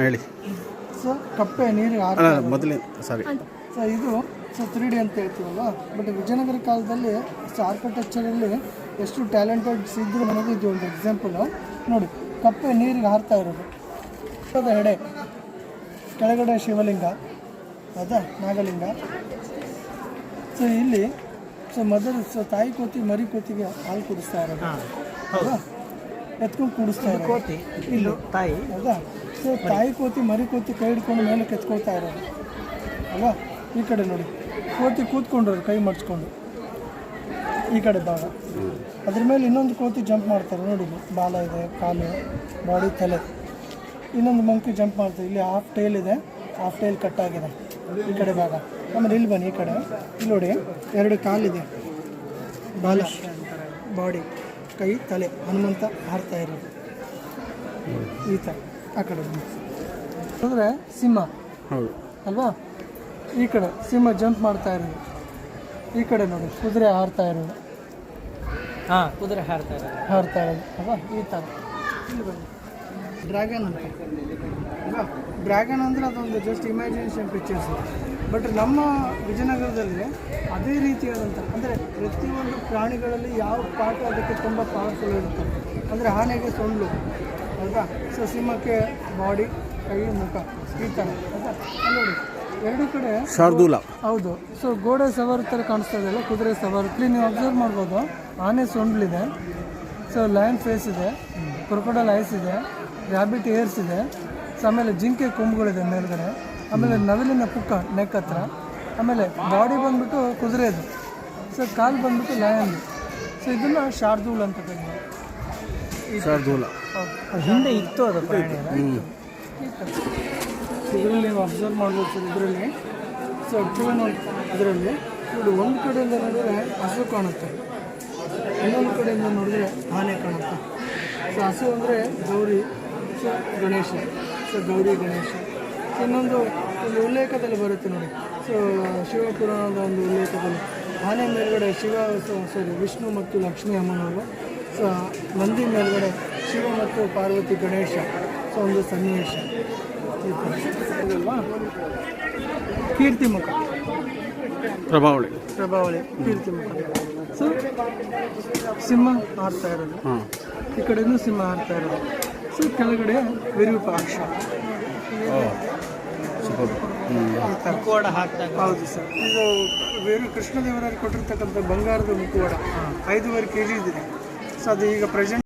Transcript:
ಹೇಳಿ. ಸೊ ಕಪ್ಪೆ ನೀರಿಗೆ ಮೊದಲೇ ಸಾರಿ ಸೊ ಇದು 3D ಅಂತ ಹೇಳ್ತೀವಲ್ಲ. ಬಟ್ ವಿಜಯನಗರ ಕಾಲದಲ್ಲಿ ಆರ್ಕಿಟೆಕ್ಚರಲ್ಲಿ ಎಷ್ಟು ಟ್ಯಾಲೆಂಟೆಡ್ಸ್ ಇದ್ದರು ಅನ್ನೋದು ಇದು ಒಂದು ಎಕ್ಸಾಂಪಲು. ನೋಡಿ, ಕಪ್ಪೆ ನೀರಿಗೆ ಹಾರ್ತಾ ಇರೋದು, ಹೆಡೆ ಕೆಳಗಡೆ ಶಿವಲಿಂಗ, ಹೌದಾ, ನಾಗಲಿಂಗ. ಸೊ ಇಲ್ಲಿ ತಾಯಿ ಕೋತಿ ಮರಿ ಕೋತಿಗೆ ಹಾಲು ಕುಡಿಸ್ತಾ ಇರೋದು, ಹೌದಾ, ಎತ್ಕೊಂಡು ಕೂಡಿಸ್ತಾ ಇರೋದು ಕೋತಿ ಇಲ್ಲಿ ತಾಯಿ, ಹೌದಾ. ಸೊ ತಾಯಿ ಕೋತಿ ಮರಿ ಕೋತಿ ಕೈ ಹಿಡ್ಕೊಂಡು ಮೇಲೆ ಕೆತ್ಕೊಳ್ತಾ ಇರೋದು ಅಲ್ವಾ. ಈ ಕಡೆ ನೋಡಿ, ಕೋತಿ ಕೂತ್ಕೊಂಡ್ರು ಕೈ ಮಡ್ಚ್ಕೊಂಡು, ಈ ಕಡೆ ಭಾಗ. ಅದ್ರ ಮೇಲೆ ಇನ್ನೊಂದು ಕೋತಿ ಜಂಪ್ ಮಾಡ್ತಾರೆ ನೋಡಿ, ಬಾಲ ಇದೆ, ಕಾಲು, ಬಾಡಿ, ತಲೆ. ಇನ್ನೊಂದು ಮಂಕಿ ಜಂಪ್ ಮಾಡ್ತಾರೆ. ಇಲ್ಲಿ ಹಾಫ್ ಟೈಲ್ ಇದೆ, ಹಾಫ್ ಟೈಲ್ ಕಟ್ ಆಗಿದೆ ಈ ಕಡೆ ಭಾಗ. ಆಮೇಲೆ ಇಲ್ಲಿ ಬನ್ನಿ, ಈ ಕಡೆ ಇಲ್ಲಿ ನೋಡಿ, 2 ಕಾಲಿದೆ, ಬಾಲ, ಬಾಡಿ, ಕೈ, ತಲೆ. ಹನುಮಂತ ಹಾರ್ತಾ ಇರೋದು ಈ ಥರ. ಆ ಕಡೆ ಅಂದರೆ ಸಿಂಹ ಅಲ್ವಾ. ಈ ಕಡೆ ಸಿಂಹ ಜಂಪ್ ಮಾಡ್ತಾ ಇರೋದು. ಈ ಕಡೆ ನೋಡಿ, ಕುದುರೆ ಹಾರ್ತಾ ಇರೋದು, ಕುದುರೆ ಹಾರ್ತಾ ಇರೋದು ಅಲ್ವಾ. ಈ ಥರ ಇಲ್ಲಿ ಬನ್ನಿ, ಡ್ರ್ಯಾಗನ್ ಅಂತ ಅಲ್ವಾ. ಡ್ರ್ಯಾಗನ್ ಅಂದರೆ ಅದೊಂದು ಜಸ್ಟ್ ಇಮ್ಯಾಜಿನೇಷನ್ ಪಿಕ್ಚರ್ಸ್. ಬಟ್ ನಮ್ಮ ವಿಜಯನಗರದಲ್ಲಿ ಅದೇ ರೀತಿಯಾದಂಥ, ಅಂದರೆ ಪ್ರತಿಯೊಂದು ಪ್ರಾಣಿಗಳಲ್ಲಿ ಯಾವ ಪಾಠ ಅದಕ್ಕೆ ತುಂಬ ಪವರ್ಫುಲ್ ಇರುತ್ತೆ. ಅಂದರೆ ಆನೆಗೆ ಸೊಳ್ಳು, ಹೌದಾ. ಸೊ ಸಿಂಹಕ್ಕೆ ಬಾಡಿ, ಕೈ, ಮುಖ, ಈ ಥರ, ಹೌದಾ. ನೋಡಿ, 2 ಕಡೆ ಶಾರ್ದೂಲ, ಹೌದು. ಸೊ ಗೋಡೆ ಸವಾರಿ ಥರ ಕಾಣಿಸ್ತಾ ಇದೆಯಲ್ಲ, ಕುದುರೆ ಸವಾರಿ. ನೀವು ಅಬ್ಸರ್ವ್ ಮಾಡ್ಬೋದು, ಆನೆ ಸೊಂಡ್ಲಿದೆ, ಸೊ ಲಯನ್ ಫೇಸ್ ಇದೆ, ಕ್ರೊಕೊಡೈಲ್ ಐಸ್ ಇದೆ, ರ್ಯಾಬಿಟ್ ಏರ್ಸ್ ಇದೆ. ಸೊ ಆಮೇಲೆ ಜಿಂಕೆ ಕೊಂಬುಗಳಿದೆ ಮೇಲ್ಗಡೆ. ಆಮೇಲೆ ನವಿಲಿನ ಪುಕ್ಕ ನೆಕ್ ಹತ್ರ. ಆಮೇಲೆ ಬಾಡಿ ಬಂದ್ಬಿಟ್ಟು ಕುದುರೆದು, ಸೊ ಕಾಲು ಬಂದ್ಬಿಟ್ಟು ಲಯನ್ದು. ಸೊ ಇದನ್ನು ಶಾರ್ದೂಲ್ ಅಂತ ಕರೀತಾರೆ. ಶಾರ್ದೂಲ ಹಿಂದೆ ಇತ್ತು ಅದು ಪ್ರಾಣಿ. ಇದರಲ್ಲಿ ನೀವು ಅಬ್ಸರ್ವ್ ಮಾಡ್ಬೋದು ಸರ್. ಇದರಲ್ಲಿ ಸೊ ಇದರಲ್ಲಿ ನೋಡಿ, ಒಂದು ಕಡೆಯಿಂದ ನೋಡಿದ್ರೆ ಹಸು ಕಾಣುತ್ತೆ, ಇನ್ನೊಂದು ಕಡೆಯಿಂದ ನೋಡಿದ್ರೆ ಆನೆ ಕಾಣುತ್ತೆ. ಸೊ ಹಸು ಅಂದರೆ ಗೌರಿ, ಸೊ ಗಣೇಶ, ಸೊ ಗೌರಿ ಗಣೇಶ. ಇನ್ನೊಂದು ಉಲ್ಲೇಖದಲ್ಲಿ ಬರುತ್ತೆ ನೋಡಿ, ಸೊ ಶಿವಪುರಾಣದ ಒಂದು ಉಲ್ಲೇಖದಲ್ಲಿ ಆನೆ ಮೇಲ್ಗಡೆ ವಿಷ್ಣು ಮತ್ತು ಲಕ್ಷ್ಮೀ ಅಮ್ಮನವರು. ಸೊ ನಂದಿ ಮೇಲ್ಗಡೆ ಶಿವ ಮತ್ತು ಪಾರ್ವತಿ ಗಣೇಶ. ಸೊ ಒಂದು ಸನ್ನಿವೇಶ ಅಲ್ವಾ. ಕೀರ್ತಿಮುಖ, ಪ್ರಭಾವಳಿ, ಕೀರ್ತಿಮುಖ. ಸೊ ಸಿಂಹ ಹಾರ್ತಾ ಇರೋದು, ಈ ಕಡೆನೂ ಸಿಂಹ ಹಾರ್ತಾ ಇರೋದು. ಸೊ ಕೆಳಗಡೆ ವಿರೂಪಾಕ್ಷ. ಹೌದು ಸರ್, ಇದು ಕೃಷ್ಣದೇವರಾಗಿ ಕೊಟ್ಟಿರ್ತಕ್ಕಂಥ ಬಂಗಾರದ ಮುಖವಾಡ 5.5 kg ಇದೆ. ಸೊ ಅದು ಈಗ ಪ್ರೆಸೆಂಟ್